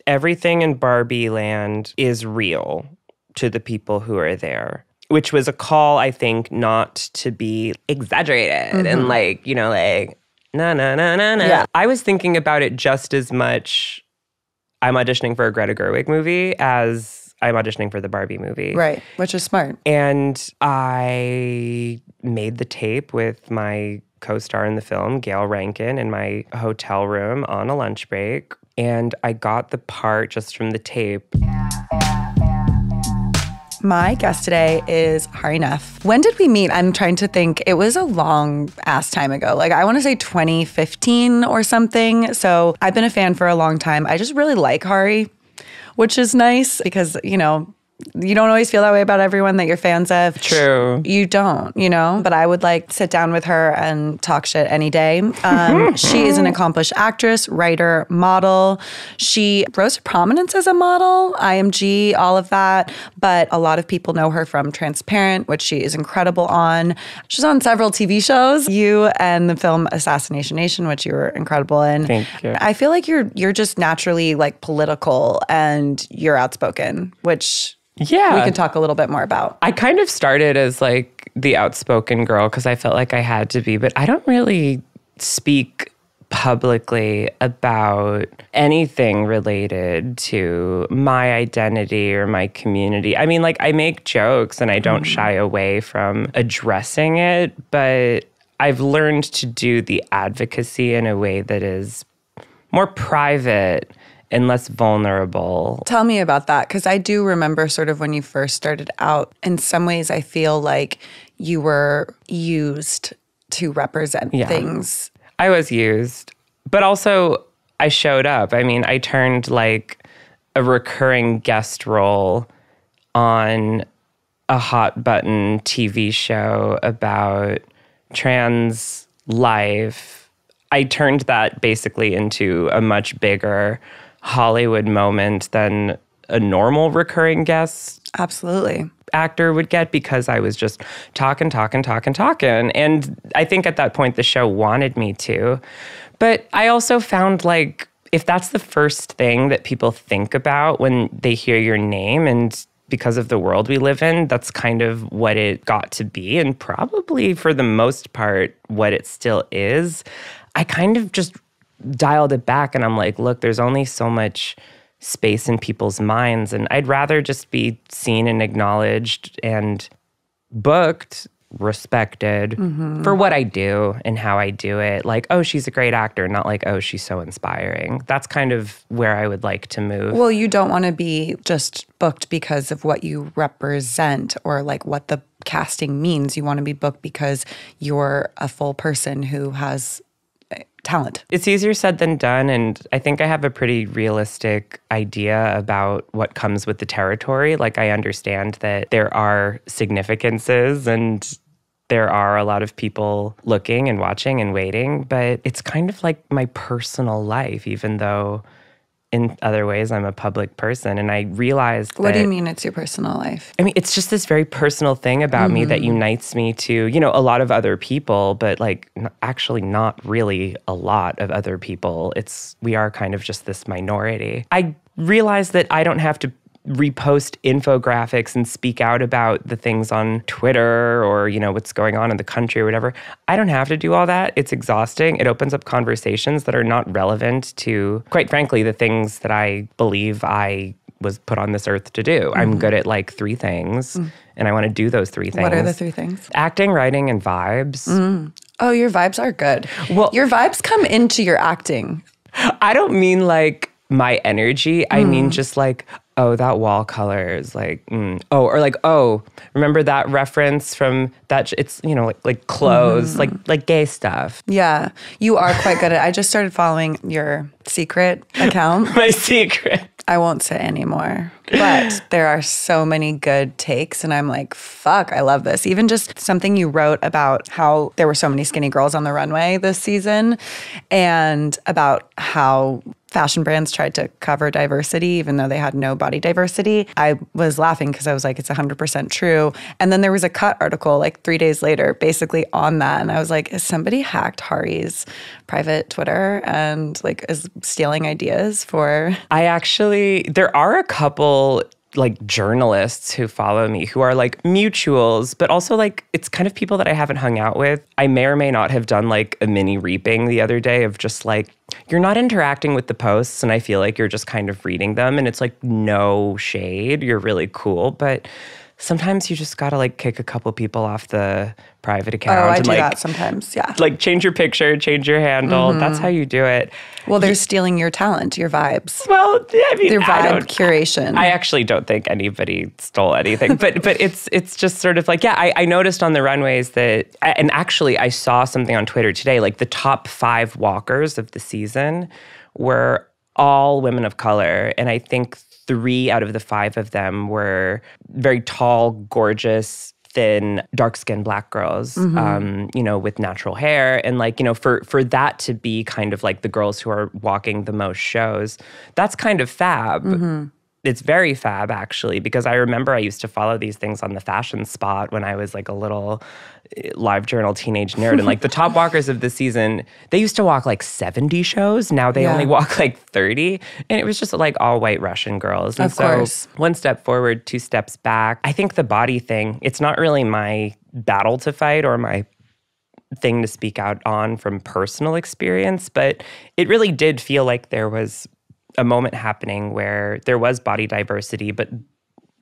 everything in Barbie land is real to the people who are there, which was a call, I think, not to be exaggerated and like, you know, like, no. Yeah. I was thinking about it just as much, I'm auditioning for a Greta Gerwig movie as I'm auditioning for the Barbie movie. Right, which is smart. And I made the tape with my co-star in the film, Gail Rankin, in my hotel room on a lunch break. And I got the part just from the tape. My guest today is Nef. When did we meet? I'm trying to think. It was a long ass time ago. Like, I want to say 2015 or something. So I've been a fan for a long time. I just really like Hari, which is nice because, you know, you don't always feel that way about everyone that you're fans of. True. You don't, you know? But I would like sit down with her and talk shit any day. She is an accomplished actress, writer, model. She rose to prominence as a model, IMG, all of that. But a lot of people know her from Transparent, which she is incredible on. She's on several TV shows. You and the film Assassination Nation, which you were incredible in. Thank you. I feel like you're just naturally like political and you're outspoken, which... Yeah. we can talk a little bit more about. I kind of started as like the outspoken girl because I felt like I had to be, but I don't really speak publicly about anything related to my identity or my community. I mean, like, I make jokes and I don't shy away from addressing it, but I've learned to do the advocacy in a way that is more private and less vulnerable. Tell me about that, because I do remember sort of when you first started out, in some ways I feel like you were used to represent things. I was used, but also I showed up. I mean, I turned like a recurring guest role on a hot button TV show about trans life. I turned that basically into a much bigger Hollywood moment than a normal recurring guest actor would get because I was just talking. And I think at that point the show wanted me to. But I also found like if that's the first thing that people think about when they hear your name, and because of the world we live in, that's kind of what it got to be, and probably for the most part what it still is. I kind of just dialed it back and I'm like, look, there's only so much space in people's minds, and I'd rather just be seen and acknowledged and booked, respected for what I do and how I do it. Like, oh, she's a great actor, not like, oh, she's so inspiring. That's kind of where I would like to move. Well, you don't want to be just booked because of what you represent or like what the casting means. You want to be booked because you're a full person who has talent. It's easier said than done, and I think I have a pretty realistic idea about what comes with the territory. Like, I understand that there are significances and there are a lot of people looking and watching and waiting, but it's kind of like my personal life, even though in other ways I'm a public person. And I realized that— What do you mean it's your personal life? I mean, it's just this very personal thing about me that unites me to, you know, a lot of other people, but like actually not really a lot of other people. We are kind of just this minority. I realized that I don't have to repost infographics and speak out about the things on Twitter or, you know, what's going on in the country or whatever. I don't have to do all that. It's exhausting. It opens up conversations that are not relevant to, quite frankly, the things that I believe I was put on this earth to do. I'm good at like 3 things, and I want to do those 3 things. What are the 3 things? Acting, writing, and vibes. Oh, your vibes are good. Well, your vibes come into your acting. I don't mean like my energy. I mean just like, oh, that wall color is like, oh, or like, oh, remember that reference from that? It's, you know, like clothes, like gay stuff. Yeah, you are quite good at it. I just started following your secret account. My secret. I won't say anymore, but there are so many good takes, and I'm like, fuck, I love this. Even just something you wrote about how there were so many skinny girls on the runway this season, and about how fashion brands tried to cover diversity, even though they had no body diversity. I was laughing because I was like, it's 100% true. And then there was a Cut article like 3 days later, basically on that. And I was like, is somebody hacked Hari's private Twitter and like is stealing ideas for... There are a couple like journalists who follow me who are like mutuals, but also like it's kind of people that I haven't hung out with. I may or may not have done like a mini reaping the other day of just like, you're not interacting with the posts and I feel like you're just kind of reading them and it's like no shade, you're really cool, but sometimes you just gotta like kick a couple people off the private account. Oh, I do like, that sometimes, yeah. Like change your picture, change your handle. That's how you do it. Well, they're stealing your talent, your vibes. Well, I mean, their vibe curation. I actually don't think anybody stole anything, but it's just sort of like, yeah, I noticed on the runways that, and actually I saw something on Twitter today, like the top 5 walkers of the season were all women of color, and I think 3 out of the 5 of them were very tall, gorgeous, thin, dark-skinned Black girls, you know, with natural hair. And like, you know, for that to be kind of like the girls who are walking the most shows, that's kind of fab. It's very fab, actually, because I remember I used to follow these things on the Fashion Spot when I was like a little live journal teenage nerd. And like the top walkers of the season, they used to walk like 70 shows. Now they only walk like 30. And it was just like all white Russian girls. And of course. One step forward, 2 steps back. I think the body thing, it's not really my battle to fight or my thing to speak out on from personal experience, but it really did feel like there was a moment happening where there was body diversity, but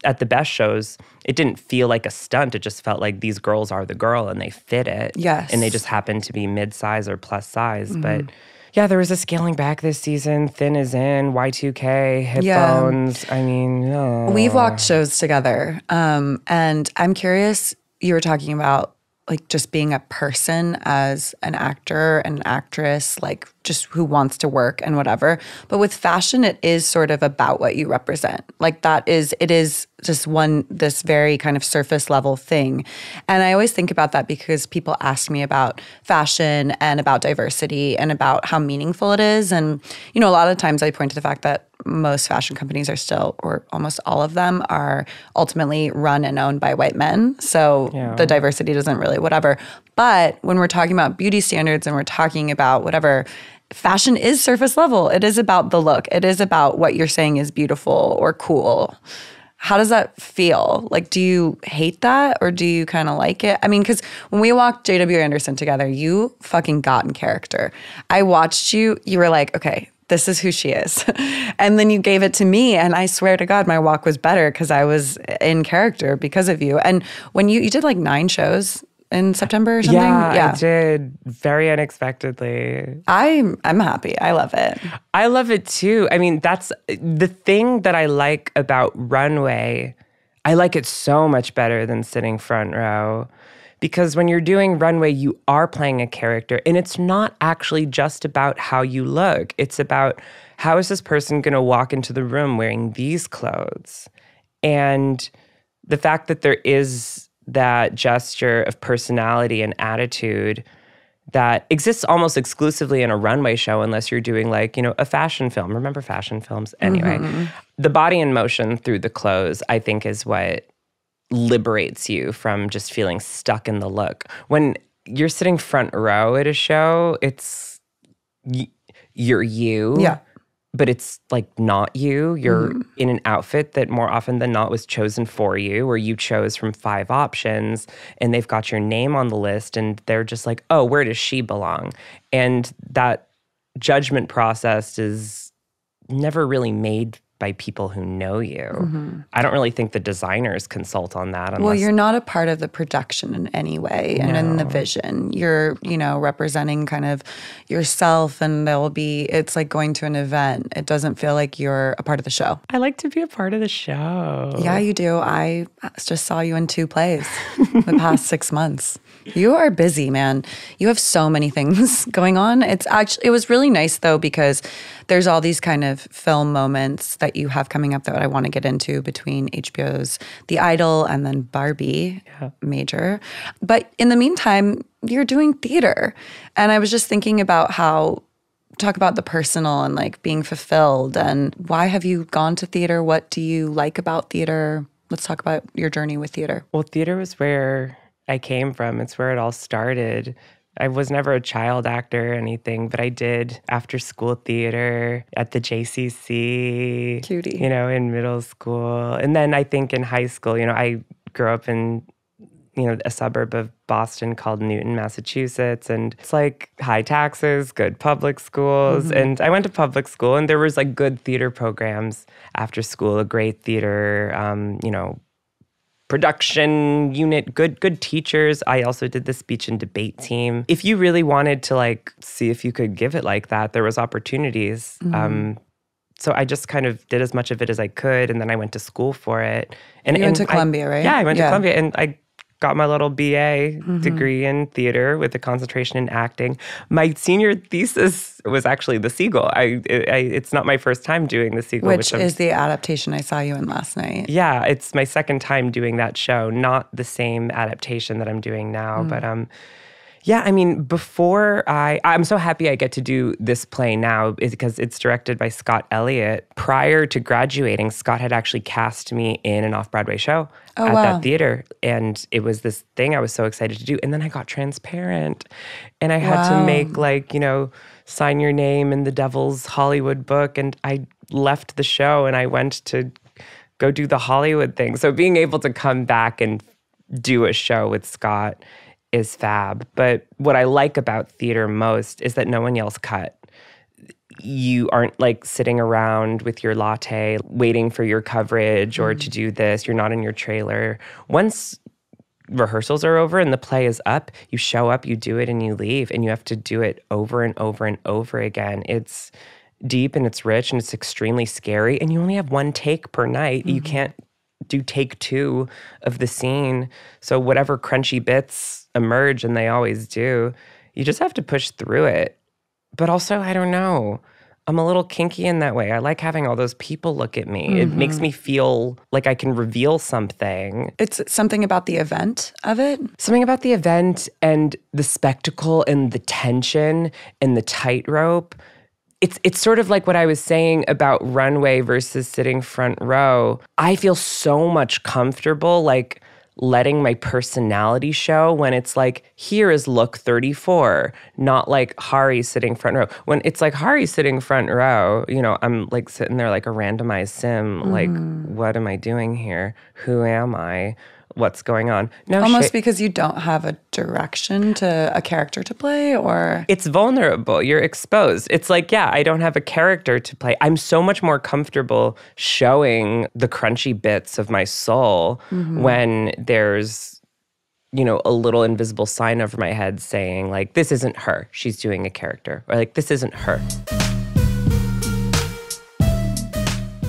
at the best shows, it didn't feel like a stunt. It just felt like these girls are the girl and they fit it. Yes. And they just happen to be mid-size or plus size. But yeah, there was a scaling back this season. Thin is in, Y2K, hip bones. I mean, we've walked shows together. And I'm curious, you were talking about like just being a person as an actor, an actress, like just who wants to work and whatever. But with fashion, it is sort of about what you represent. Like it is just this very kind of surface level thing. And I always think about that because people ask me about fashion and about diversity and about how meaningful it is. And, you know, a lot of times I point to the fact that most fashion companies are still, or almost all of them, are ultimately run and owned by white men. So the diversity doesn't really whatever. But when we're talking about beauty standards and we're talking about whatever, fashion is surface level. It is about the look. It is about what you're saying is beautiful or cool. How does that feel? Like, do you hate that or do you kind of like it? I mean, because when we walked J.W. Anderson together, you fucking got in character. I watched you. You were like, okay, this is who she is. And then you gave it to me. And I swear to God, my walk was better because I was in character because of you. And when you did like 9 shows in September or something? Yeah, I did. Very unexpectedly. I'm happy. I love it. I love it too. I mean, that's the thing that I like about runway. I like it so much better than sitting front row. Because when you're doing runway, you are playing a character. And it's not actually just about how you look. It's about how is this person going to walk into the room wearing these clothes? And the fact that there is that gesture of personality and attitude that exists almost exclusively in a runway show unless you're doing like, you know, a fashion film. Remember fashion films? Anyway, the body in motion through the clothes, I think, is what liberates you from just feeling stuck in the look. When you're sitting front row at a show, it's you're you. Yeah. But it's like not you. You're in an outfit that more often than not was chosen for you, or you chose from 5 options and they've got your name on the list and they're just like, oh, where does she belong? And that judgment process is never really made by people who know you. I don't really think the designers consult on that. Well, you're not a part of the production in any way and in the vision. You're, you know, representing kind of yourself, and it's like going to an event. It doesn't feel like you're a part of the show. I like to be a part of the show. Yeah, you do. I just saw you in 2 plays the past 6 months. You are busy, man. You have so many things going on. It was really nice though, because there's all these kind of film moments that you have coming up that I want to get into between HBO's The Idol and then Barbie major. But in the meantime, you're doing theater. And I was just thinking about how talk about the personal and like being fulfilled. And why have you gone to theater? What do you like about theater? Let's talk about your journey with theater. Well, theater was where I came from. It's where it all started. I was never a child actor or anything, but I did after school theater at the JCC, Cutie. In middle school. And then I think in high school, I grew up in, a suburb of Boston called Newton, Massachusetts. And it's like high taxes, good public schools. And I went to public school and there was like good theater programs after school, a great theater, production unit, good teachers. I also did the speech and debate team. If you really wanted to like see if you could give it like that, there was opportunities. So I just kind of did as much of it as I could, and then I went to school for it. And you went to Columbia, right? Yeah, I went to Columbia, and I got my little BA degree in theater with a concentration in acting. My senior thesis was actually the Seagull. It's not my first time doing the Seagull. Which is the adaptation I saw you in last night. Yeah, it's my second time doing that show. Not the same adaptation that I'm doing now, but yeah, I mean, I'm so happy I get to do this play now because it's directed by Scott Elliott. Prior to graduating, Scott had actually cast me in an off-Broadway show at that theater. And it was this thing I was so excited to do. And then I got transparent. And I had to make sign your name in the Devil's Hollywood book. And I left the show and I went to go do the Hollywood thing. So being able to come back and do a show with Scott is fab. But what I like about theater most is that no one yells cut. You aren't like sitting around with your latte waiting for your coverage or to do this. You're not in your trailer. Once rehearsals are over and the play is up, you show up, you do it, and you leave. And you have to do it over and over and over again. It's deep and it's rich and it's extremely scary. And you only have one take per night. You can't do take two of the scene. So whatever crunchy bits emerge, and they always do, you just have to push through it. But also, I don't know, I'm a little kinky in that way. I like having all those people look at me. It makes me feel like I can reveal something. It's something about the event of it? Something about the event and the spectacle and the tension and the tightrope. It's sort of like what I was saying about runway versus sitting front row. I feel so much comfortable like letting my personality show when it's like, here is look 34, not like Hari sitting front row. When it's like Hari sitting front row, I'm like sitting there like a randomized sim, like, what am I doing here? Who am I? What's going on? No, almost because you don't have a direction to a character to play, or it's vulnerable. You're exposed. It's like, yeah, I don't have a character to play. I'm so much more comfortable showing the crunchy bits of my soul when there's, a little invisible sign over my head saying like, this isn't her. She's doing a character, or like, this isn't her.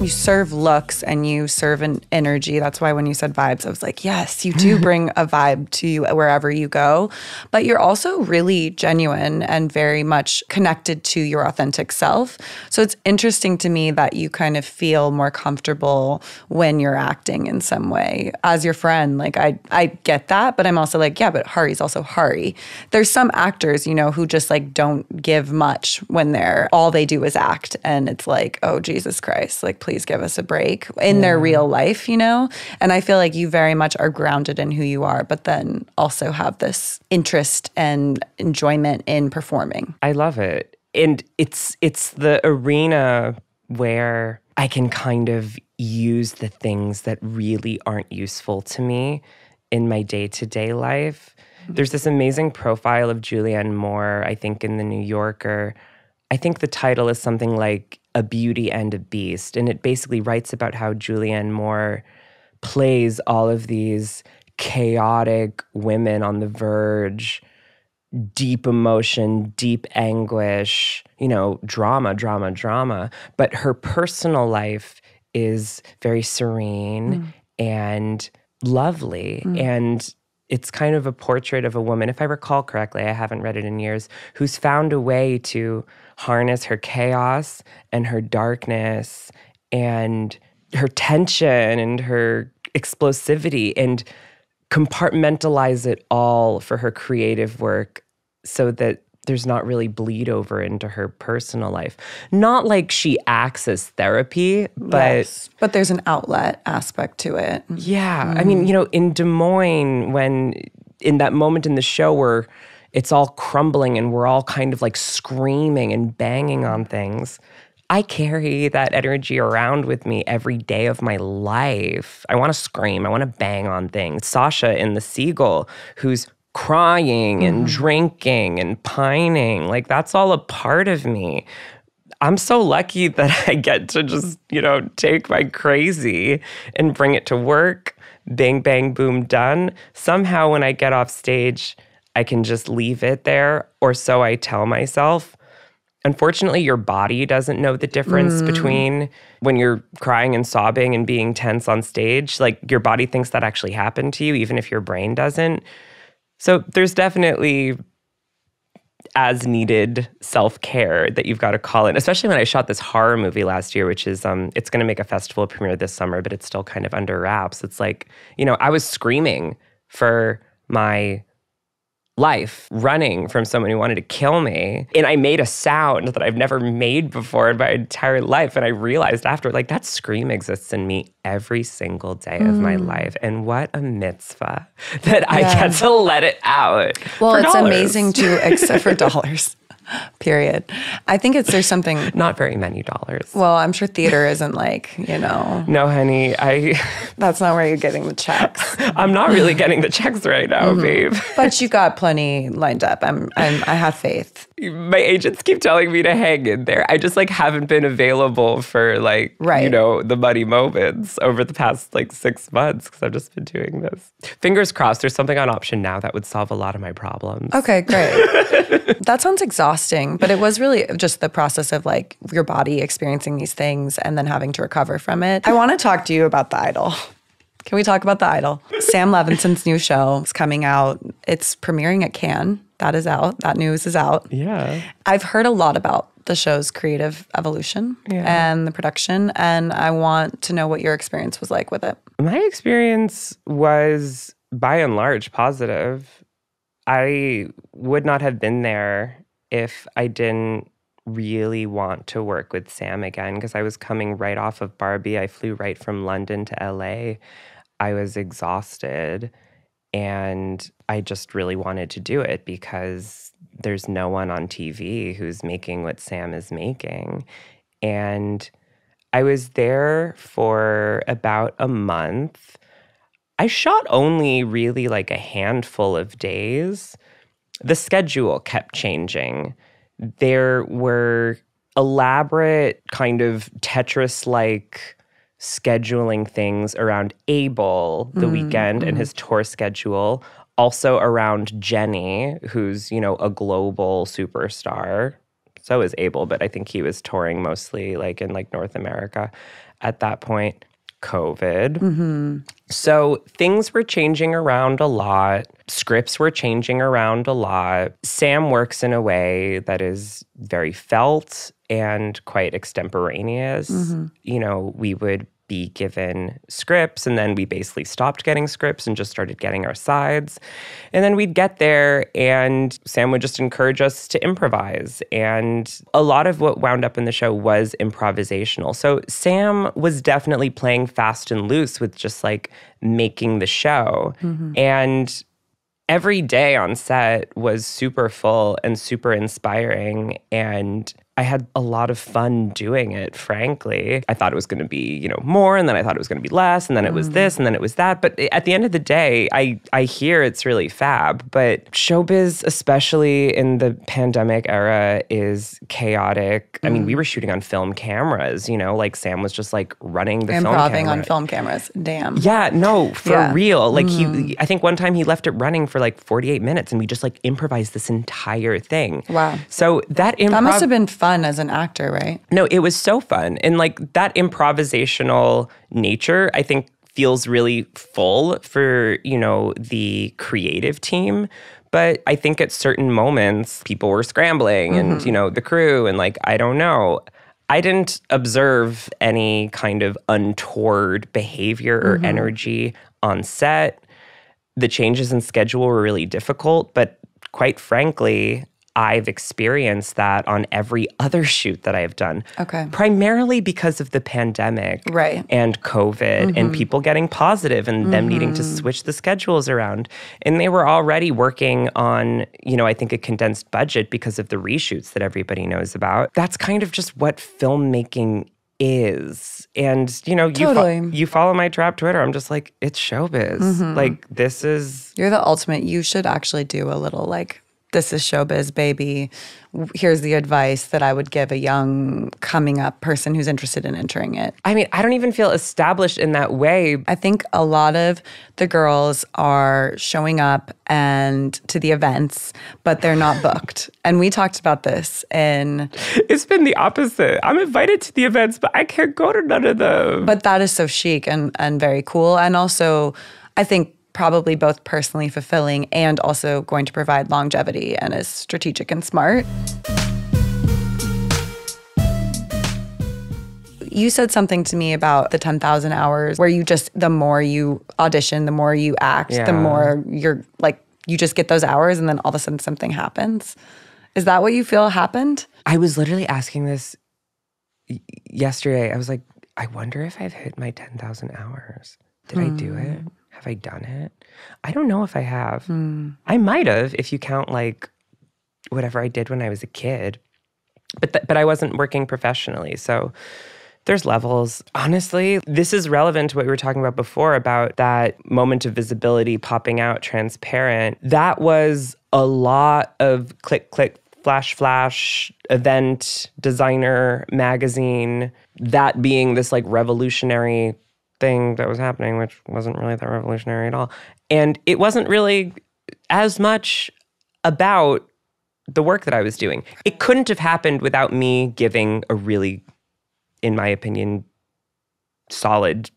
You serve looks and you serve an energy. That's why when you said vibes, I was like, yes, you do bring a vibe to you wherever you go. But you're also really genuine and very much connected to your authentic self. So it's interesting to me that you kind of feel more comfortable when you're acting in some way. As your friend, like I get that, but I'm also like, yeah, but Hari's also Hari. There's some actors, who just like don't give much when all they do is act. And it's like, oh, Jesus Christ, like, please give us a break in their real life, And I feel like you very much are grounded in who you are, but then also have this interest and enjoyment in performing. I love it. And it's the arena where I can kind of use the things that really aren't useful to me in my day-to-day life. There's this amazing profile of Julianne Moore, I think, in The New Yorker. I think the title is something like A Beauty and a Beast. And it basically writes about how Julianne Moore plays all of these chaotic women on the verge, deep emotion, deep anguish, drama. But her personal life is very serene and lovely. And it's kind of a portrait of a woman, if I recall correctly, I haven't read it in years, who's found a way to harness her chaos and her darkness and her tension and her explosivity and compartmentalize it all for her creative work so that there's not really bleed over into her personal life. Not like she acts as therapy, but... Yes, but there's an outlet aspect to it. Yeah. I mean, in Des Moines, when in that moment in the show where it's all crumbling and we're all kind of like screaming and banging on things, I carry that energy around with me every day of my life. I want to scream. I want to bang on things. Sasha in the Seagull, who's crying and drinking and pining. Like, that's all a part of me. I'm so lucky that I get to just, take my crazy and bring it to work. Bang, bang, boom, done. Somehow when I get off stage, I can just leave it there, or so I tell myself. Unfortunately, your body doesn't know the difference between when you're crying and sobbing and being tense on stage. Like, your body thinks that actually happened to you, even if your brain doesn't. So there's definitely as needed self-care that you've got to call in, especially when I shot this horror movie last year, which is, it's going to make a festival premiere this summer, but it's still kind of under wraps. It's like, I was screaming for my life, running from someone who wanted to kill me. And I made a sound that I've never made before in my entire life. And I realized after, like, that scream exists in me every single day of my life. And what a mitzvah that I get to let it out. Well, it's dollars. amazing to, except for dollars. Period. I think there's something. Not very many dollars. Well, I'm sure theater isn't like, No, honey, that's not where you're getting the checks. I'm not really getting the checks right now, babe. But you got plenty lined up. I have faith. My agents keep telling me to hang in there. I just haven't been available for the money moments over the past 6 months because I've just been doing this. Fingers crossed, there's something on option now that would solve a lot of my problems. Okay, great. That sounds exhausting, but it was really just the process of your body experiencing these things and then having to recover from it. I want to talk to you about The Idol. Can we talk about The Idol? Sam Levinson's new show is coming out. It's premiering at Cannes. That is out. That news is out. Yeah. I've heard a lot about the show's creative evolution and the production, and I want to know what your experience was like with it. My experience was, by and large, positive. I would not have been there if I didn't really want to work with Sam again, because I was coming right off of Barbie. I flew right from London to LA. I was exhausted, and I just really wanted to do it because there's no one on TV who's making what Sam is making. And I was there for about a month. I shot only really a handful of days. The schedule kept changing. There were elaborate kind of Tetris-like scheduling things around Abel, the Weeknd, and his tour schedule. Also around Jenny, who's, a global superstar. So is Abel, but I think he was touring mostly in North America at that point. COVID. So things were changing around a lot. Scripts were changing around a lot. Sam works in a way that is very felt and quite extemporaneous. We would be given scripts, and then we basically stopped getting scripts and just started getting our sides. And then we'd get there, and Sam would just encourage us to improvise. And a lot of what wound up in the show was improvisational. So Sam was definitely playing fast and loose with just making the show. And every day on set was super full and super inspiring. And I had a lot of fun doing it, frankly. I thought it was going to be, more, and then I thought it was going to be less, and then it was this, and then it was that. But at the end of the day, I hear it's really fab. But showbiz, especially in the pandemic era, is chaotic. I mean, we were shooting on film cameras, Sam was just running the film camera. Improving on film cameras. Damn. Yeah, no, for real. I think one time he left it running for 48 minutes, and we just improvised this entire thing. Wow. So that must have been fun as an actor, right? No, it was so fun. And that improvisational nature, I think, feels really full for, the creative team. But I think at certain moments, people were scrambling and, the crew and I don't know. I didn't observe any kind of untoward behavior or energy on set. The changes in schedule were really difficult, but quite frankly, I've experienced that on every other shoot that I've done. Okay. Primarily because of the pandemic and COVID and people getting positive and them needing to switch the schedules around. And they were already working on, I think a condensed budget because of the reshoots that everybody knows about. That's kind of just what filmmaking is. And, you follow my trap Twitter. I'm just like, it's showbiz. Like, this is... You're the ultimate. You should actually do a little, this is showbiz, baby. Here's the advice that I would give a young coming up person who's interested in entering it. I mean, I don't even feel established in that way. I think a lot of the girls are showing up and to the events, but they're not booked. And we talked about this in... It's been the opposite. I'm invited to the events, but I can't go to none of them. But that is so chic and very cool. And also, I think probably both personally fulfilling and also going to provide longevity and is strategic and smart. You said something to me about the 10,000 hours where the more you audition, the more you act, the more you're you just get those hours and then all of a sudden something happens. Is that what you feel happened? I was literally asking this yesterday. I was like, I wonder if I've hit my 10,000 hours. Did I do it? Have I done it? I don't know if I have. I might have if you count whatever I did when I was a kid. But I wasn't working professionally. So there's levels. Honestly, this is relevant to what we were talking about before about that moment of visibility popping out transparent. That was a lot of click, click, flash, flash, event, designer, magazine, that being this revolutionary thing that was happening, which wasn't really that revolutionary at all. And it wasn't really as much about the work that I was doing. It couldn't have happened without me giving a really, in my opinion, solid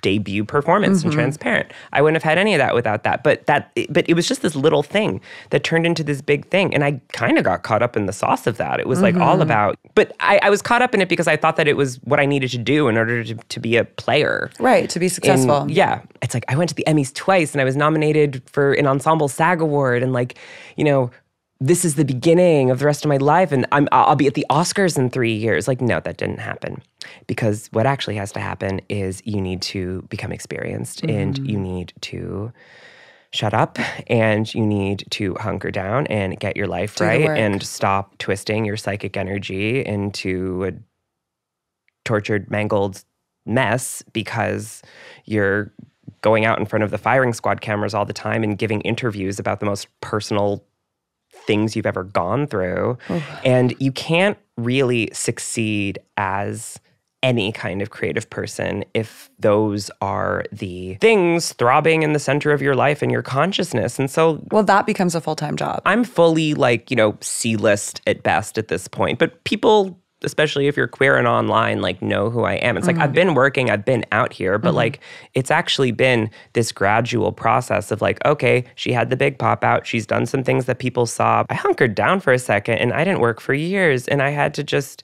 debut performance and transparent. I wouldn't have had any of that without that. But it was just this little thing that turned into this big thing. And I kind of got caught up in the sauce of that. It was all about, but I was caught up in it because I thought that it was what I needed to do in order to be a player. Right, to be successful. It's I went to the Emmys twice and I was nominated for an Ensemble SAG Award and this is the beginning of the rest of my life and I'll be at the Oscars in 3 years. No, that didn't happen. Because what actually has to happen is you need to become experienced and you need to shut up and you need to hunker down and get your life right and stop twisting your psychic energy into a tortured, mangled mess because you're going out in front of the firing squad cameras all the time and giving interviews about the most personal things you've ever gone through. And you can't really succeed as any kind of creative person if those are the things throbbing in the center of your life and your consciousness. And so... Well, that becomes a full-time job. I'm fully C-list at best at this point. But people, especially if you're queer and online, know who I am. It's I've been working, I've been out here, but it's actually been this gradual process of okay, she had the big pop out, she's done some things that people saw. I hunkered down for a second and I didn't work for years and I had to just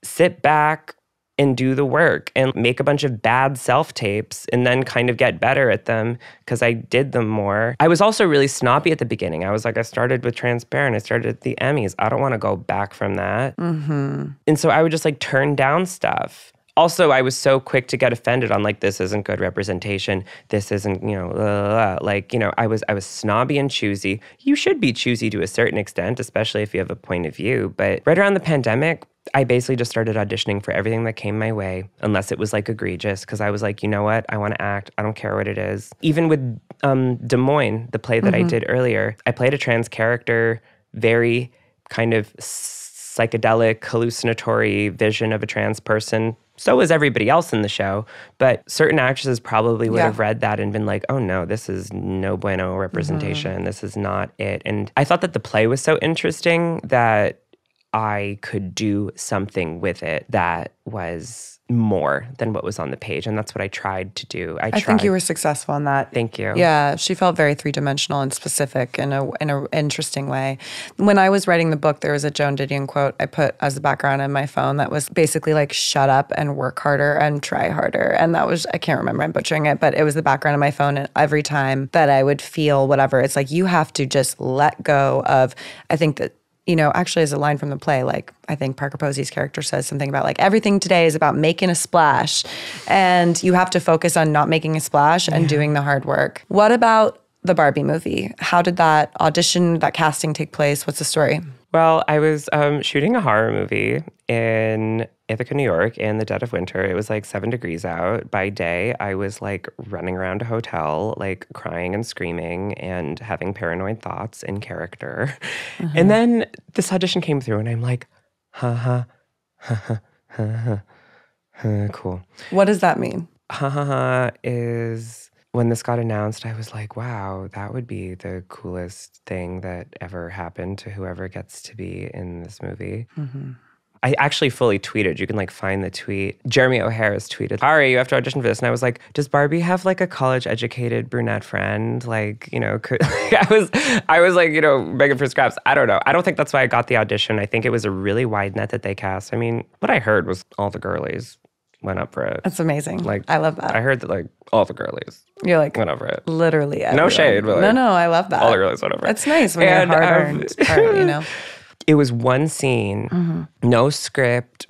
sit back and do the work and make a bunch of bad self-tapes and then kind of get better at them because I did them more. I was also really snobby at the beginning. I was I started with Transparent. I started at the Emmys. I don't want to go back from that. And so I would just turn down stuff. Also, I was so quick to get offended on this isn't good representation. This isn't, I was snobby and choosy. You should be choosy to a certain extent, especially if you have a point of view. But right around the pandemic, I basically just started auditioning for everything that came my way, unless it was egregious, because I was you know what? I want to act. I don't care what it is. Even with Des Moines, the play that I did earlier, I played a trans character, very kind of psychedelic, hallucinatory vision of a trans person. So was everybody else in the show. But certain actresses probably would have read that and been oh no, this is no bueno representation. This is not it. And I thought that the play was so interesting that I could do something with it that was more than what was on the page. And that's what I tried to do. I think you were successful in that. Thank you. Yeah, she felt very three-dimensional and specific in a interesting way. When I was writing the book, there was a Joan Didion quote I put as a background in my phone that was basically shut up and work harder and try harder. And that was, I can't remember, I'm butchering it, but it was the background of my phone. And every time that I would feel whatever, it's you have to just let go of, I think that actually is a line from the play. Like, I think Parker Posey's character says something about like, everything today is about making a splash. And you have to focus on not making a splash and doing the hard work. What about the Barbie movie? How did that audition, that casting take place? What's the story? Well, I was shooting a horror movie in Ithaca, New York in the dead of winter. It was like 7 degrees out. By day, I was like running around a hotel, like crying and screaming and having paranoid thoughts in character. And then this audition came through and I'm like, cool. What does that mean? Is when this got announced, I was like, wow, that would be the coolest thing that ever happened to whoever gets to be in this movie. I actually fully tweeted. You can like find the tweet. Jeremy O'Hara's tweeted, Ari, you have to audition for this. And I was like, does Barbie have like a college-educated brunette friend? Like, I was like, begging for scraps. I don't know. I don't think that's why I got the audition. I think it was a really wide net that they cast. I mean, what I heard was all the girlies went up for it. That's amazing. Like, I love that. I heard that like all the girlies You're like went over it. Literally everyone. No shade, but like, no, I love that. All the girlies went over it. It's nice when you're hard-earned part, It was one scene, no script.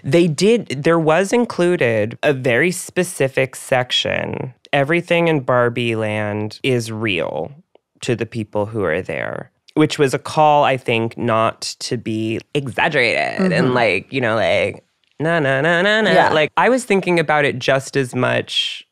There was included a very specific section. Everything in Barbie Land is real to the people who are there, which was a call, I think, not to be exaggerated and like, no. Yeah. Like, I was thinking about it just as much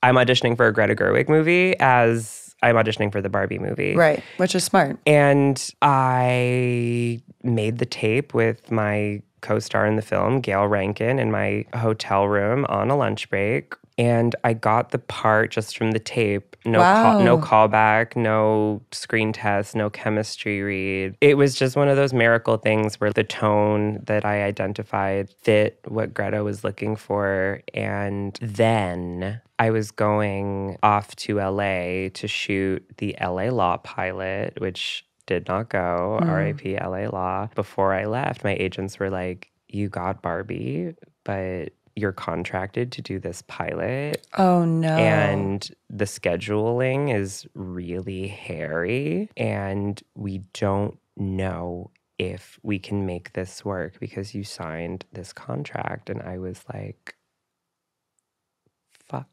I'm auditioning for a Greta Gerwig movie as I'm auditioning for the Barbie movie. Right, which is smart. And I made the tape with my co-star in the film, Gail Rankin, in my hotel room on a lunch break. And I got the part just from the tape. No callback, no screen test, no chemistry read. It was just one of those miracle things where the tone that I identified fit what Greta was looking for. And then I was going off to LA to shoot the LA Law pilot, which did not go, RIP LA Law. Before I left, my agents were like, you got Barbie, but you're contracted to do this pilot. Oh, no. And the scheduling is really hairy. And we don't know if we can make this work because you signed this contract. And I was like, fuck.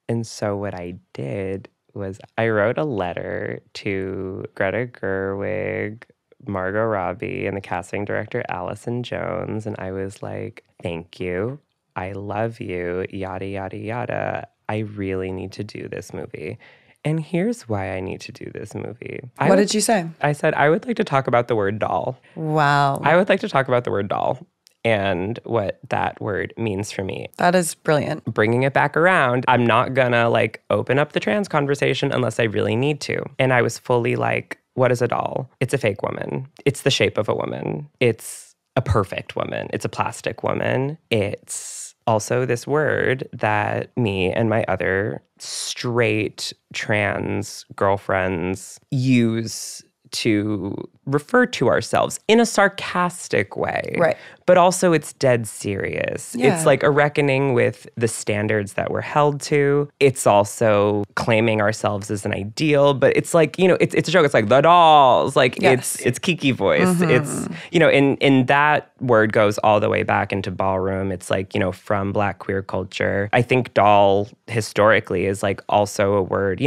And so what I did was I wrote a letter to Greta Gerwig, Margot Robbie, and the casting director, Allison Jones. And I was like, thank you. I love you, yada, yada, yada. I really need to do this movie. And here's why I need to do this movie. What did you say? I said, I would like to talk about the word doll. Wow. I would like to talk about the word doll and what that word means for me. That is brilliant. Bringing it back around, I'm not gonna like open up the trans conversation unless I really need to. And I was fully like, what is a doll? It's a fake woman. It's the shape of a woman. It's a perfect woman. It's a plastic woman. It's also this word that me and my other straight trans girlfriends use to refer to ourselves in a sarcastic way. Right. But also it's dead serious. Yeah. It's like a reckoning with the standards that we're held to. It's also claiming ourselves as an ideal, but it's like, it's a joke. It's like the dolls. Like it's Kiki voice. It's, and that word goes all the way back into ballroom. It's like, from Black queer culture. I think doll historically is like also a word,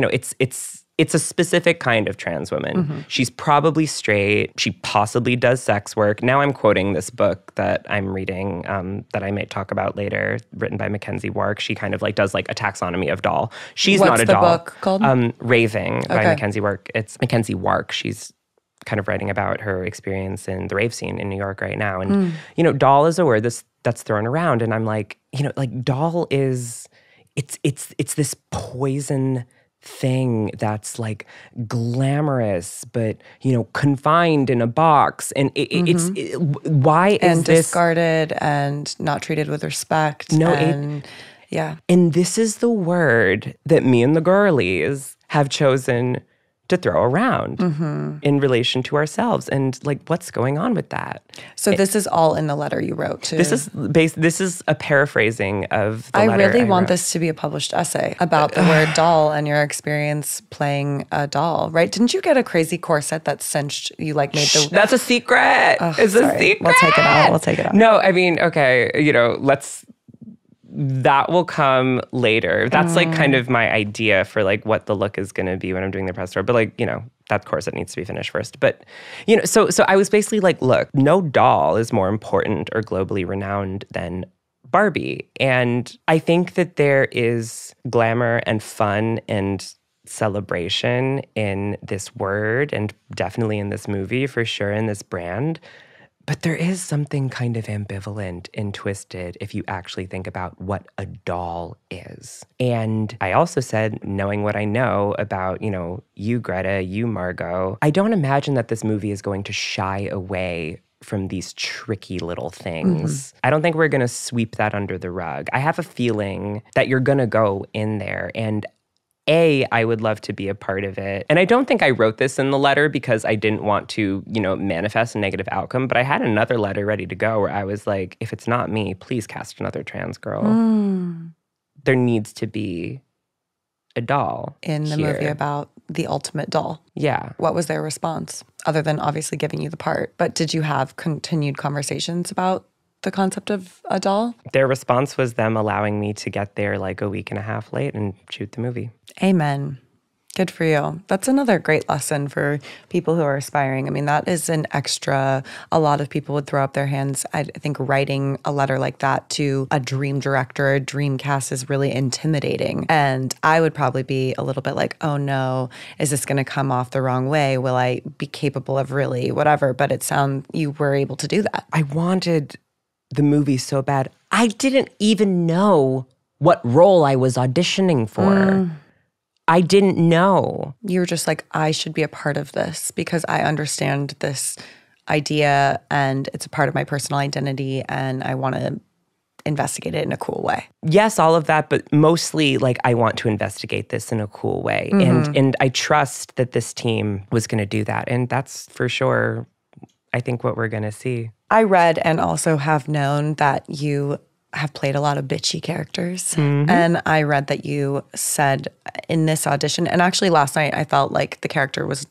it's a specific kind of trans woman. She's probably straight. She possibly does sex work. Now I'm quoting this book that I'm reading that I might talk about later, written by Mackenzie Wark. She kind of like does like a taxonomy of doll. She's not a doll. What's the book called? Raving by Mackenzie Wark. It's Mackenzie Wark. She's kind of writing about her experience in the rave scene in New York right now. And, doll is a word that's thrown around. And I'm like, like doll is, it's this poison thing that's like glamorous, but confined in a box, and why is and this discarded and not treated with respect? And this to throw around in relation to ourselves and like what's going on with that. So this is all in the letter you wrote too. This is a paraphrasing of the I letter really want wrote. this to be a published essay about the word doll and your experience playing a doll, right? Didn't you get a crazy corset that cinched you like made the That's a secret. It's a secret. We'll take it out. No, I mean, okay, that will come later. That's like kind of my idea for like what the look is going to be when I'm doing the press tour. But like, that corset needs to be finished first. But, so I was basically like, look, no doll is more important or globally renowned than Barbie. And I think that there is glamour and fun and celebration in this word and definitely in this movie for sure, in this brand. But there is something kind of ambivalent and twisted if you actually think about what a doll is. And I also said, knowing what I know about, you, Greta, you, Margot, I don't imagine that this movie is going to shy away from these tricky little things. I don't think we're going to sweep that under the rug. I have a feeling that you're going to go in there and I would love to be a part of it. And I don't think I wrote this in the letter because I didn't want to, manifest a negative outcome. But I had another letter ready to go where I was like, if it's not me, please cast another trans girl. There needs to be a doll in the movie about the ultimate doll. Yeah. What was their response? Other than obviously giving you the part. But did you have continued conversations about the concept of a doll? Their response was them allowing me to get there like a week and a half late and shoot the movie. Amen. Good for you. That's another great lesson for people who are aspiring. I mean, that is an extra, a lot of people would throw up their hands. I think writing a letter like that to a dream director, a dream cast is really intimidating. And I would probably be a little bit like, oh no, is this going to come off the wrong way? Will I be capable of really whatever? But it sounds you were able to do that. I wanted the movie so bad. I didn't even know what role I was auditioning for. I didn't know. You were just like, I should be a part of this because I understand this idea and it's a part of my personal identity and I want to investigate it in a cool way. Yes, all of that, but mostly like I want to investigate this in a cool way. And I trust that this team was going to do that. And that's for sure, I think, what we're going to see. I read and also have known that you have played a lot of bitchy characters. And I read that you said in this audition, and actually last night I felt like the character was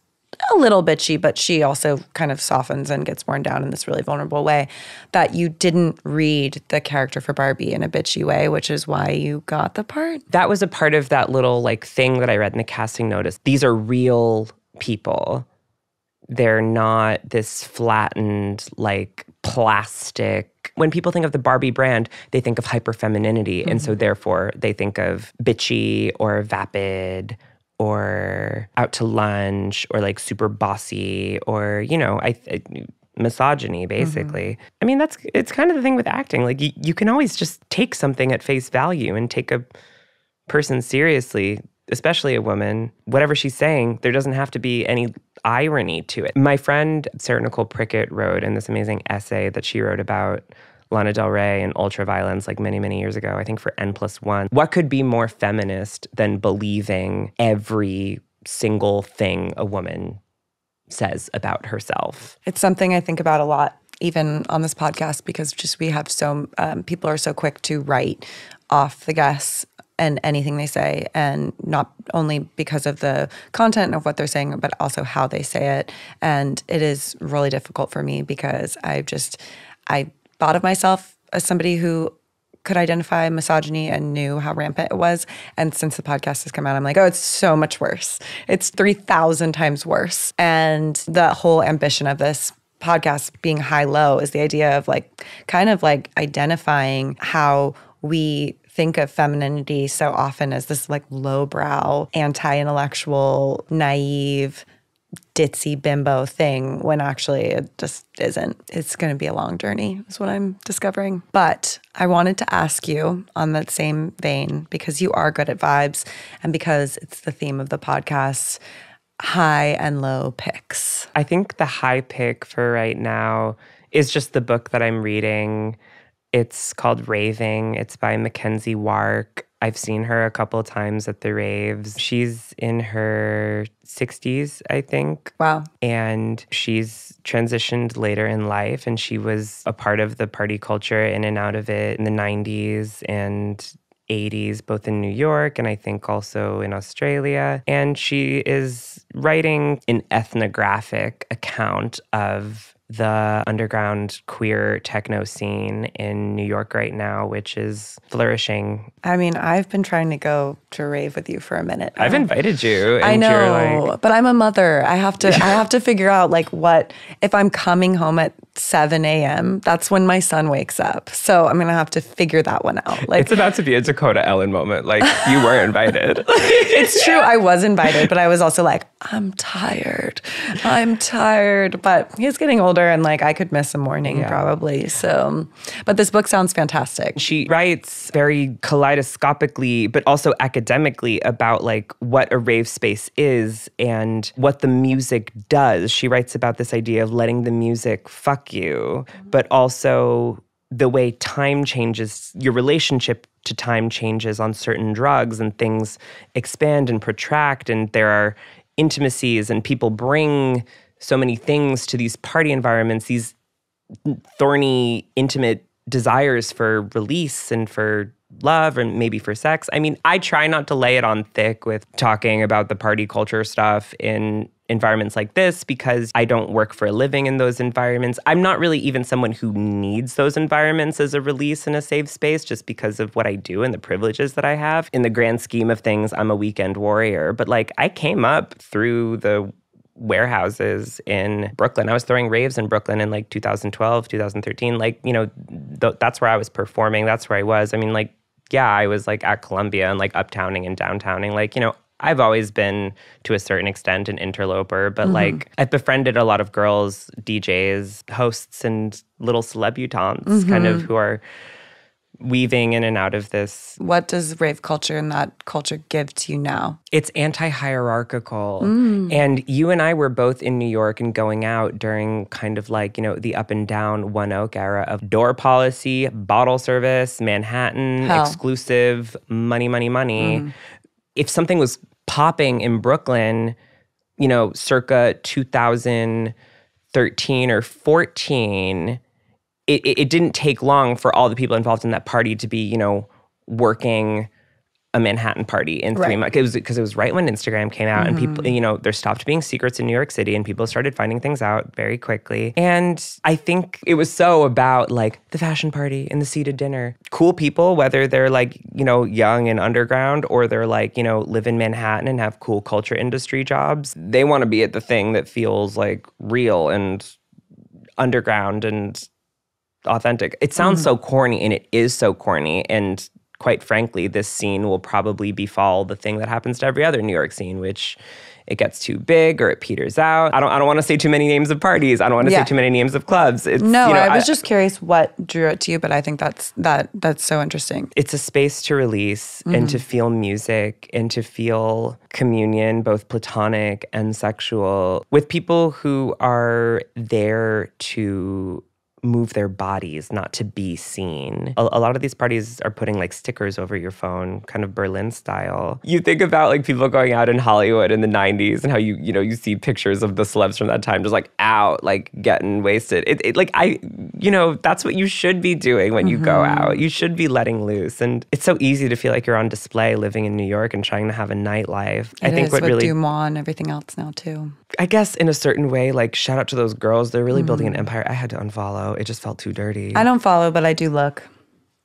a little bitchy, but she also kind of softens and gets worn down in this really vulnerable way, that you didn't read the character for Barbie in a bitchy way, which is why you got the part. That was a part of that little like thing that I read in the casting notice. These are real people. They're not this flattened, like plastic. When people think of the Barbie brand, they think of hyperfemininity. And so therefore they think of bitchy or vapid or out to lunch or like super bossy or, misogyny, basically. I mean, it's kind of the thing with acting. Like you can always just take something at face value and take a person seriously, especially a woman. Whatever she's saying, there doesn't have to be any irony to it. My friend Sarah Nicole Prickett wrote in this amazing essay that she wrote about Lana Del Rey and ultraviolence like many, many years ago, I think for N+1. What could be more feminist than believing every single thing a woman says about herself? It's something I think about a lot, even on this podcast, because just we have people are so quick to write off the guests and anything they say, and not only because of the content of what they're saying, but also how they say it. And it is really difficult for me because I thought of myself as somebody who could identify misogyny and knew how rampant it was. And since the podcast has come out, I'm like, oh, it's so much worse. It's 3,000 times worse. And the whole ambition of this podcast being high-low is the idea of like kind of like identifying how we think of femininity so often as this like lowbrow, anti-intellectual, naive, ditzy bimbo thing when actually it just isn't. It's going to be a long journey is what I'm discovering. But I wanted to ask you on that same vein, because you are good at vibes and because it's the theme of the podcast, high and low picks. I think the high pick for right now is just the book that I'm reading. It's called Raving. It's by Mackenzie Wark. I've seen her a couple of times at the raves. She's in her 60s, I think. Wow. And she's transitioned later in life, and she was a part of the party culture in and out of it in the 90s and 80s, both in New York and I think also in Australia. And she is writing an ethnographic account of the underground queer techno scene in New York right now, which is flourishing. I mean, I've been trying to go to a rave with you for a minute now. I've invited you. And I know, you're like, but I'm a mother. I have to figure out like what, if I'm coming home at 7 a.m., that's when my son wakes up. So I'm going to have to figure that one out. Like, it's about to be a Dakota Ellen moment. Like, you were invited. it's true. I was invited, but I was also like, I'm tired. But he's getting older and like I could miss a morning probably. So, but this book sounds fantastic. She writes very kaleidoscopically, but also academically about like what a rave space is and what the music does. She writes about this idea of letting the music fuck you, but also the way time changes, your relationship to time changes on certain drugs, and things expand and protract, and there are intimacies, and people bring so many things to these party environments, these thorny, intimate desires for release and for love and maybe for sex. I mean, I try not to lay it on thick with talking about the party culture stuff in environments like this because I don't work for a living in those environments. I'm not really even someone who needs those environments as a release and a safe space just because of what I do and the privileges that I have. In the grand scheme of things, I'm a weekend warrior. But like, I came up through the warehouses in Brooklyn. I was throwing raves in Brooklyn in like 2012, 2013. Like, you know, that's where I was performing. That's where I was. I mean, like, yeah, I was like at Columbia and like uptowning and downtowning. Like, you know, I've always been to a certain extent an interloper, but like I've befriended a lot of girls, DJs, hosts, and little celebutantes kind of who are weaving in and out of this. What does rave culture and that culture give to you now? It's anti-hierarchical. And you and I were both in New York and going out during kind of like, you know, the up and down One Oak era of door policy, bottle service, Manhattan, exclusive, money, money, money. If something was popping in Brooklyn, you know, circa 2013 or 14, it didn't take long for all the people involved in that party to be, you know, working a Manhattan party in 3 months. Because it was right when Instagram came out and people, you know, there stopped being secrets in New York City and people started finding things out very quickly. And I think it was so about like the fashion party and the seated dinner. Cool people, whether they're like, you know, young and underground or they're like, you know, live in Manhattan and have cool culture industry jobs. They want to be at the thing that feels like real and underground and authentic. It sounds so corny, and it is so corny. And quite frankly, this scene will probably befall the thing that happens to every other New York scene, which it gets too big or it peters out. I don't want to say too many names of parties. I don't want to say too many names of clubs. It's, no, you know, I was just curious what drew it to you, but I think that's so interesting. It's a space to release and to feel music and to feel communion, both platonic and sexual, with people who are there to move their bodies, not to be seen. A lot of these parties are putting like stickers over your phone, kind of Berlin style. You think about like people going out in Hollywood in the 90s and how you see pictures of the celebs from that time just like out, like getting wasted. That's what you should be doing when you go out. You should be letting loose. And it's so easy to feel like you're on display living in New York and trying to have a nightlife. I think what really Dumois and everything else now too. I guess in a certain way, like shout out to those girls. They're really building an empire. I had to unfollow. It just felt too dirty. I don't follow, but I do look.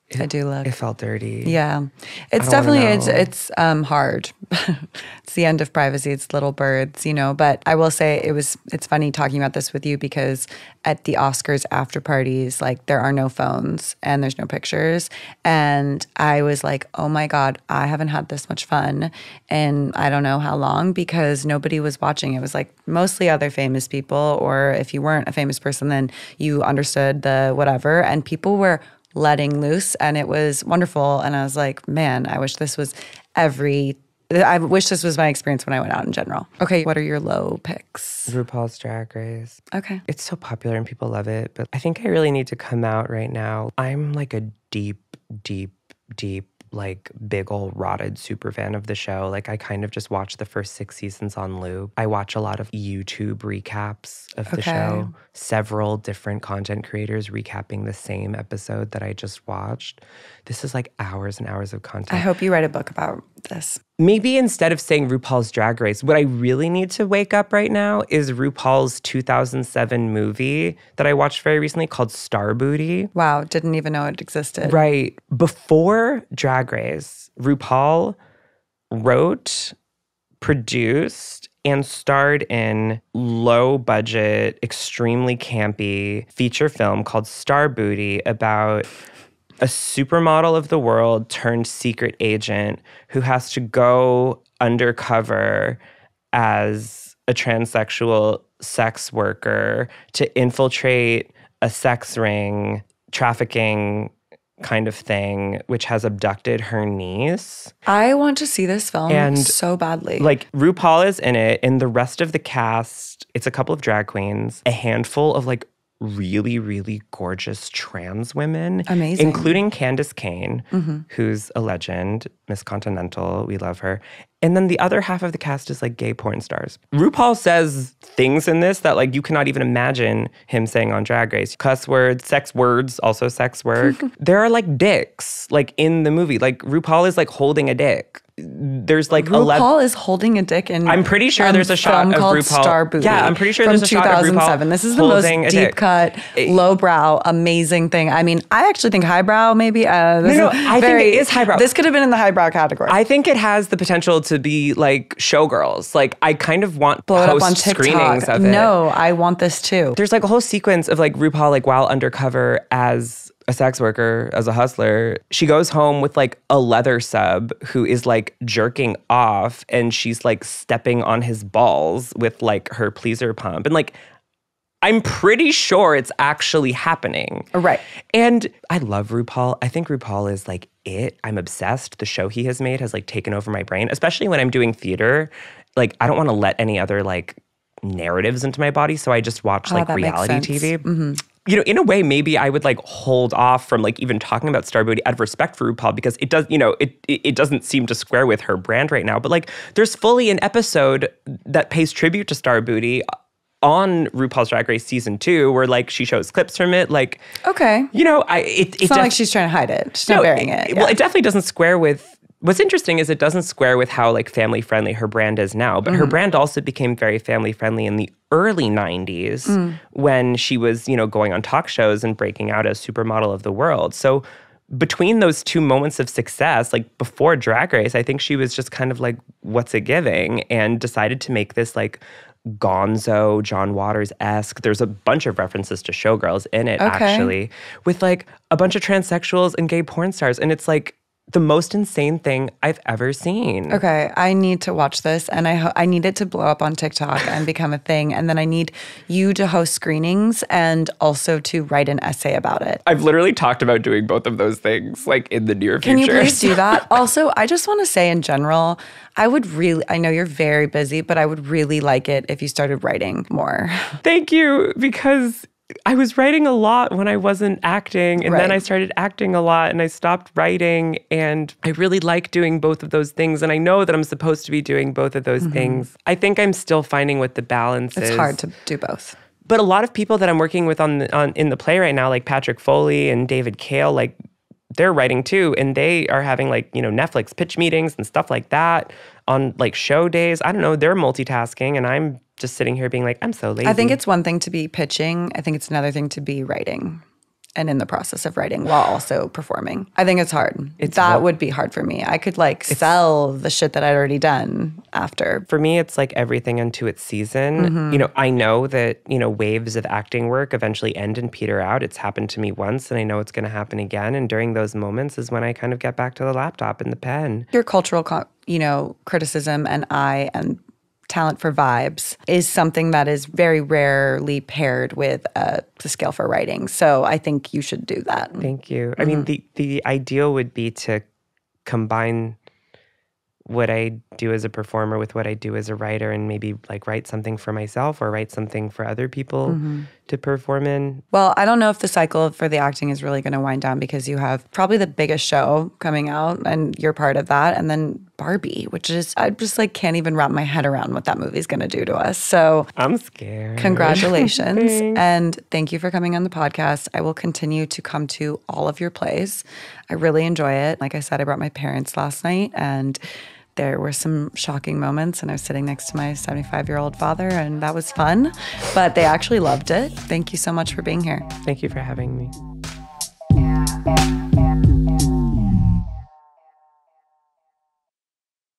It felt dirty. Yeah. It's definitely, it's hard. It's the end of privacy. It's little birds, you know. But I will say it's funny talking about this with you because at the Oscars after parties, like there are no phones and there's no pictures. And I was like, oh my God, I haven't had this much fun in I don't know how long because nobody was watching. It was like mostly other famous people, or if you weren't a famous person, then you understood the whatever. And people were letting loose, and it was wonderful. And I was like, man, I wish this was my experience when I went out in general. Okay, what are your low picks? RuPaul's Drag Race. Okay. It's so popular and people love it, but I think I really need to come out right now. I'm like a deep, deep, deep like big old rotted super fan of the show. Like I kind of just watched the first 6 seasons on loop. I watch a lot of YouTube recaps of the show. Several different content creators recapping the same episode that I just watched. This is like hours and hours of content. I hope you write a book about this. Maybe instead of saying RuPaul's Drag Race, what I really need to wake up right now is RuPaul's 2007 movie that I watched very recently called Star Booty. Wow, didn't even know it existed. Right. Before Drag Race, RuPaul wrote, produced, and starred in low-budget, extremely campy feature film called Star Booty about a supermodel of the world turned secret agent who has to go undercover as a transsexual sex worker to infiltrate a sex ring, trafficking kind of thing, which has abducted her niece. I want to see this film so badly. Like RuPaul is in it, and the rest of the cast, it's a couple of drag queens, a handful of like really, really gorgeous trans women. Amazing. Including Candace Kane, who's a legend, Miss Continental, we love her. And then the other half of the cast is like gay porn stars. RuPaul says things in this that like you cannot even imagine him saying on Drag Race. Cuss words, also sex work. There are like dicks like in the movie. Like RuPaul is like holding a dick. There's like RuPaul is holding a dick in. I'm pretty sure there's a shot of RuPaul. Star Booty. Yeah, I'm pretty sure there's a shot of RuPaul. 2007. This is the most deep cut, lowbrow, amazing thing. I mean, I actually think highbrow maybe. I think it is highbrow. This could have been in the highbrow category. I think it has the potential to be like Showgirls. Like I kind of want blow it up on screenings TikTok. of it. No, I want this too. There's like a whole sequence of like RuPaul like while undercover as a sex worker, as a hustler. She goes home with like a leather sub who is like jerking off and she's like stepping on his balls with like her pleaser pump. And like, I'm pretty sure it's actually happening. Right. And I love RuPaul. I think RuPaul is like it. I'm obsessed. The show he has made has like taken over my brain, especially when I'm doing theater. Like I don't want to let any other like narratives into my body. So I just watch like reality TV. Mm-hmm. You know, in a way, maybe I would like hold off from like even talking about Star Booty out of respect for RuPaul because it does, you know, it doesn't seem to square with her brand right now. But like, there's fully an episode that pays tribute to Star Booty on RuPaul's Drag Race season 2, where like she shows clips from it. Like, okay, you know, it's not like she's trying to hide it. She's not burying it. Yeah. Well, it definitely doesn't square with. What's interesting is it doesn't square with how like family friendly her brand is now, but her brand also became very family friendly in the early 90s when she was, you know, going on talk shows and breaking out as supermodel of the world. So between those two moments of success, like before Drag Race, I think she was just kind of like, what's it giving? And decided to make this like gonzo, John Waters-esque. There's a bunch of references to Showgirls in it, actually, with like a bunch of transsexuals and gay porn stars. And it's like, the most insane thing I've ever seen. Okay, I need to watch this, and I need it to blow up on TikTok and become a thing, and then I need you to host screenings and also to write an essay about it. I've literally talked about doing both of those things, like in the near future. Can you please do that? Also, I just want to say in general, I know you're very busy, but I would really like it if you started writing more. Thank you, because I was writing a lot when I wasn't acting, and then I started acting a lot, and I stopped writing, and I really like doing both of those things, and I know that I'm supposed to be doing both of those things. I think I'm still finding what the balance is. It's hard to do both. But a lot of people that I'm working with in the play right now, like Patrick Foley and David Kale, like they're writing too, and they are having like, you know, Netflix pitch meetings and stuff like that on like show days. I don't know, they're multitasking, and I'm just sitting here being like, I'm so lazy. I think it's one thing to be pitching. I think it's another thing to be writing and in the process of writing while also performing. I think it's hard. That would be hard for me. I could like sell the shit that I'd already done after. For me, it's like everything unto its season. You know, I know that, you know, waves of acting work eventually end and peter out. It's happened to me once, and I know it's going to happen again. And during those moments is when I kind of get back to the laptop and the pen. Your cultural, criticism and talent for vibes is something that is very rarely paired with the skill for writing. So I think you should do that. Thank you. I mean, the ideal would be to combine what I do as a performer with what I do as a writer, and maybe like write something for myself or write something for other people to perform in. Well, I don't know if the cycle for the acting is really going to wind down because you have probably the biggest show coming out and you're part of that. And then Barbie, which is, I just like can't even wrap my head around what that movie's going to do to us. So I'm scared. Congratulations. And thank you for coming on the podcast. I will continue to come to all of your plays. I really enjoy it. Like I said, I brought my parents last night and there were some shocking moments, and I was sitting next to my 75-year-old father, and that was fun. But they actually loved it. Thank you so much for being here. Thank you for having me.